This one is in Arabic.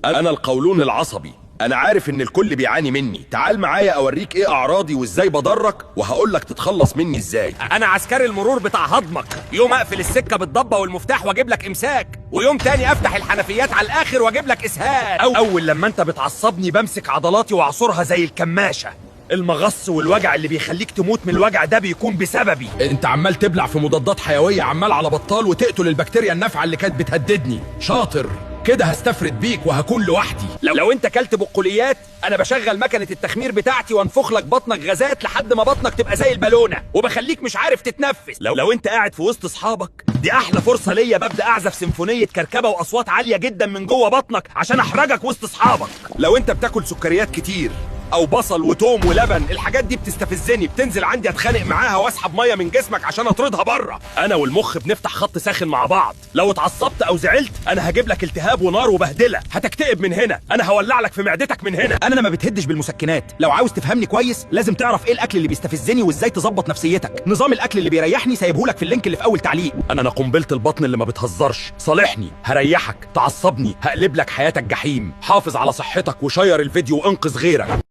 انا القولون العصبي. انا عارف ان الكل بيعاني مني. تعال معايا اوريك ايه اعراضي وازاي بضرك، وهقولك تتخلص مني ازاي. انا عسكري المرور بتاع هضمك. يوم اقفل السكه بالضبه والمفتاح واجيب لك امساك، ويوم تاني افتح الحنفيات على الاخر واجيب لك اسهال. اول لما انت بتعصبني بمسك عضلاتي واعصرها زي الكماشه. المغص والوجع اللي بيخليك تموت من الوجع ده بيكون بسببي. انت عمال تبلع في مضادات حيويه عمال على بطال وتقتل البكتيريا النافعه اللي كانت بتهددني. شاطر كده، هستفرد بيك وهكون لوحدي. لو انت كلت بقوليات انا بشغل مكنه التخمير بتاعتي وانفخ لك بطنك غازات لحد ما بطنك تبقى زي البالونه، وبخليك مش عارف تتنفس. لو انت قاعد في وسط اصحابك دي احلى فرصه ليا، ببدا اعزف سيمفونيه كركبه واصوات عاليه جدا من جوه بطنك عشان احرجك وسط اصحابك. لو انت بتاكل سكريات كتير او بصل وتوم ولبن، الحاجات دي بتستفزني، بتنزل عندي اتخانق معاها واسحب ميه من جسمك عشان اطردها بره. انا والمخ بنفتح خط ساخن مع بعض. لو اتعصبت او زعلت انا هجيب لك التهاب ونار وبهدله، هتكتئب من هنا، انا هولع لك في معدتك من هنا. انا ما بتهدش بالمسكنات. لو عاوز تفهمني كويس لازم تعرف ايه الاكل اللي بيستفزني وازاي تظبط نفسيتك. نظام الاكل اللي بيريحني سايبهولك في اللينك اللي في اول تعليق. انا قنبله البطن اللي ما بتهزرش. صالحني، هريحك، تعصبني هقلب لك حياتك جحيم. حافظ على صحتك وشير الفيديو وانقذ غيرك.